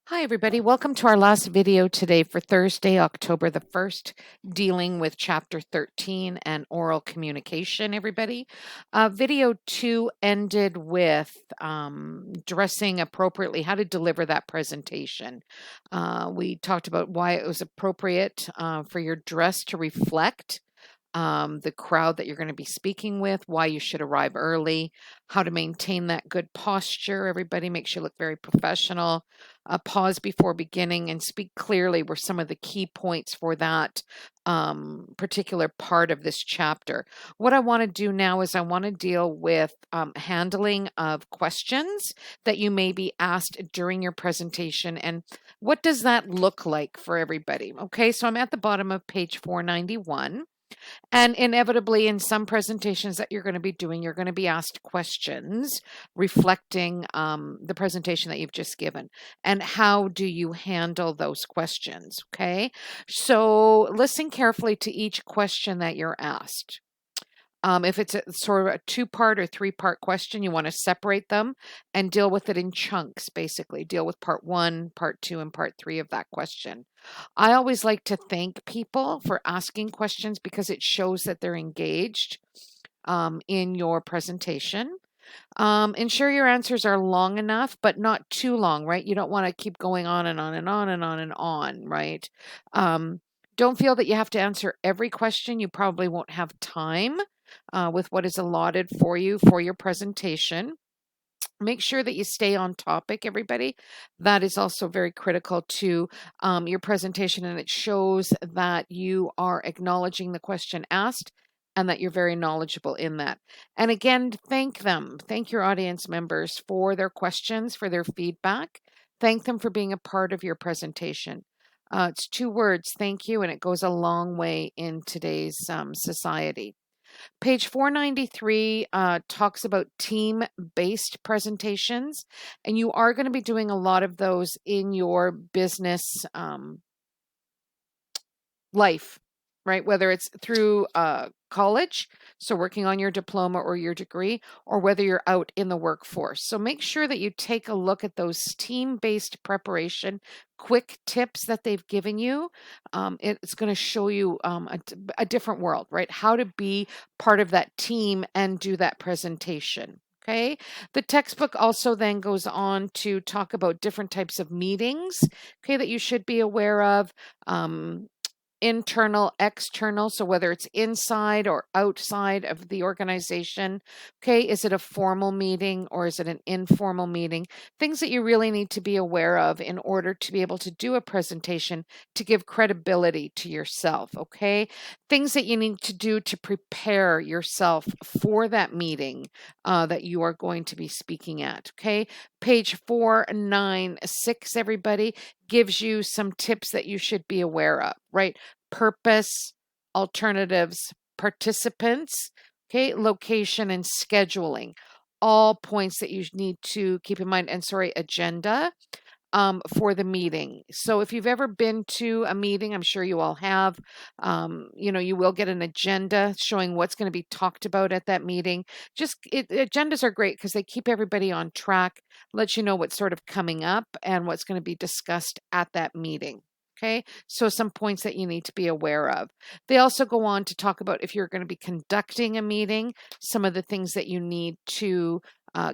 Hi, everybody. Welcome to our last video today for Thursday, October the 1st, dealing with Chapter 13 and oral communication, everybody. Video 2 ended with dressing appropriately, how to deliver that presentation. We talked about why it was appropriate for your dress to reflect the crowd that you're going to be speaking with, why you should arrive early, how to maintain that good posture. Everybody make sure you look very professional. Pause before beginning and speak clearly were some of the key points for that particular part of this chapter. What I want to do now is I want to deal with handling of questions that you may be asked during your presentation and what does that look like for everybody. Okay, so I'm at the bottom of page 491. And inevitably, in some presentations that you're going to be doing, you're going to be asked questions reflecting the presentation that you've just given. And how do you handle those questions? Okay. So listen carefully to each question that you're asked. If it's a sort of a two-part or three-part question, you want to separate them and deal with it in chunks, basically. Deal with part 1, part 2, and part 3 of that question. I always like to thank people for asking questions because it shows that they're engaged in your presentation. Ensure your answers are long enough, but not too long, right? You don't want to keep going on and on and on and on and on, right? Don't feel that you have to answer every question. You probably won't have time with what is allotted for you for your presentation. Make sure that you stay on topic, everybody. That is also very critical to your presentation, and it shows that you are acknowledging the question asked and that you're very knowledgeable in that. And again, thank them. Thank your audience members for their questions, for their feedback. Thank them for being a part of your presentation. It's 2 words, thank you, and it goes a long way in today's society. Page 493 talks about team-based presentations, and you are going to be doing a lot of those in your business life, right? Whether it's through college, so working on your diploma or your degree, or whether you're out in the workforce. So make sure that you take a look at those team-based preparation, quick tips that they've given you. It's going to show you a different world, right? How to be part of that team and do that presentation. Okay. The textbook also then goes on to talk about different types of meetings, okay, that you should be aware of. Internal, external, so whether it's inside or outside of the organization. Okay, is it a formal meeting or is it an informal meeting? Things that you really need to be aware of in order to be able to do a presentation to give credibility to yourself. Okay, things that you need to do to prepare yourself for that meeting that you are going to be speaking at. Okay, page 496, everybody, gives you some tips that you should be aware of, right? Purpose, alternatives, participants, okay, location, and scheduling. All points that you need to keep in mind. And sorry, agenda for the meeting. So if you've ever been to a meeting, I'm sure you all have, you will get an agenda showing what's going to be talked about at that meeting. Agendas are great because they keep everybody on track, let you know what's sort of coming up and what's going to be discussed at that meeting. Okay, so some points that you need to be aware of. They also go on to talk about if you're going to be conducting a meeting, some of the things that you need to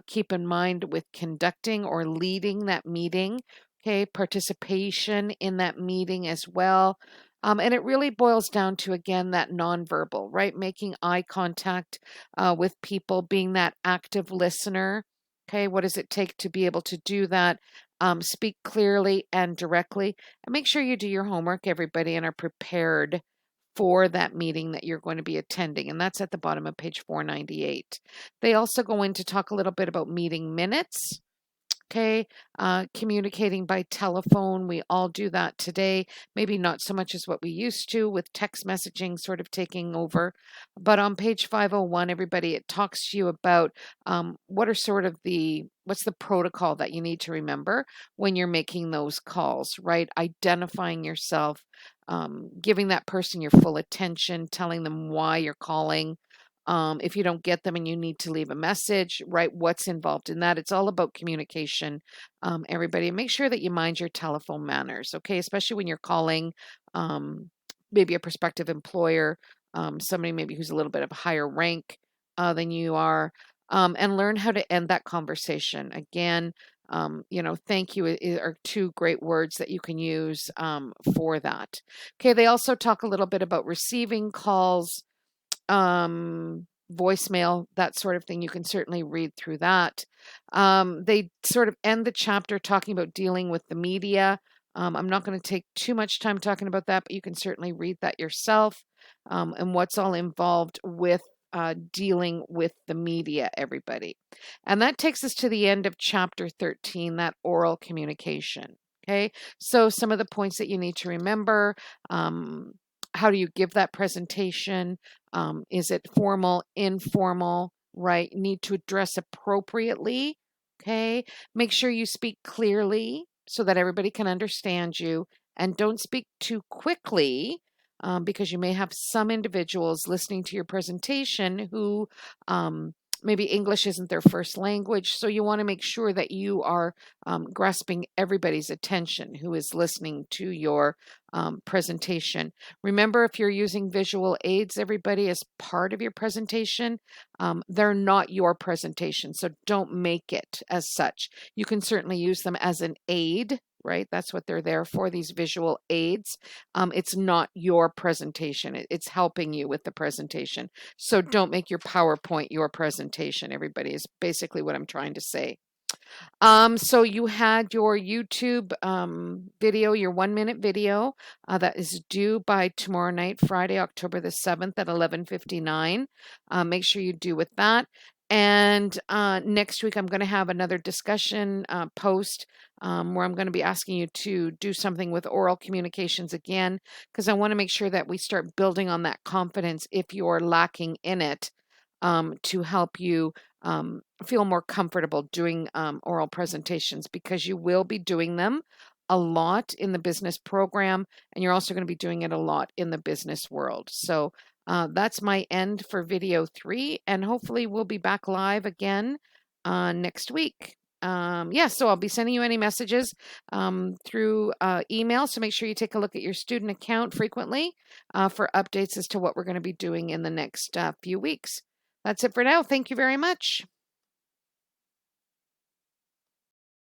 keep in mind with conducting or leading that meeting. Okay, participation in that meeting as well. And it really boils down to, again, that nonverbal, right? Making eye contact with people, being that active listener. Okay, what does it take to be able to do that? Speak clearly and directly. And make sure you do your homework, everybody, and are prepared for that meeting that you're going to be attending. And that's at the bottom of page 498. They also go in to talk a little bit about meeting minutes. Okay, communicating by telephone. We all do that today. Maybe not so much as what we used to with text messaging sort of taking over. But on page 501, everybody, it talks to you about what's the protocol that you need to remember when you're making those calls, right? Identifying yourself, giving that person your full attention, telling them why you're calling. If you don't get them and you need to leave a message, right? What's involved in that? It's all about communication, everybody. Make sure that you mind your telephone manners, okay? Especially when you're calling maybe a prospective employer, somebody maybe who's a little bit of a higher rank than you are, and learn how to end that conversation. Again, thank you are two great words that you can use for that. Okay, they also talk a little bit about receiving calls, voicemail, that sort of thing. You can certainly read through that. They sort of end the chapter talking about dealing with the media. I'm not going to take too much time talking about that, but you can certainly read that yourself, and what's all involved with dealing with the media, everybody. And that takes us to the end of chapter 13, that oral communication. Okay, so some of the points that you need to remember. How do you give that presentation? Is it formal, informal, right? You need to address appropriately. Okay. Make sure you speak clearly so that everybody can understand you, and don't speak too quickly, because you may have some individuals listening to your presentation who maybe English isn't their first language. So you want to make sure that you are grasping everybody's attention who is listening to your presentation. Remember, if you're using visual aids, everybody, as part of your presentation, they're not your presentation. So don't make it as such. You can certainly use them as an aid, right? That's what they're there for, these visual aids. It's not your presentation. It's helping you with the presentation. So don't make your PowerPoint your presentation, everybody, is basically what I'm trying to say. So you had your YouTube video, your 1-minute video that is due by tomorrow night, Friday, October the 7th at 11:59. Make sure you do with that. And next week, I'm going to have another discussion post where I'm going to be asking you to do something with oral communications again, because I want to make sure that we start building on that confidence if you're lacking in it, to help you feel more comfortable doing oral presentations, because you will be doing them a lot in the business program, and you're also going to be doing it a lot in the business world. So that's my end for video 3, and hopefully we'll be back live again next week. So I'll be sending you any messages through email, so make sure you take a look at your student account frequently for updates as to what we're going to be doing in the next few weeks. That's it for now. Thank you very much.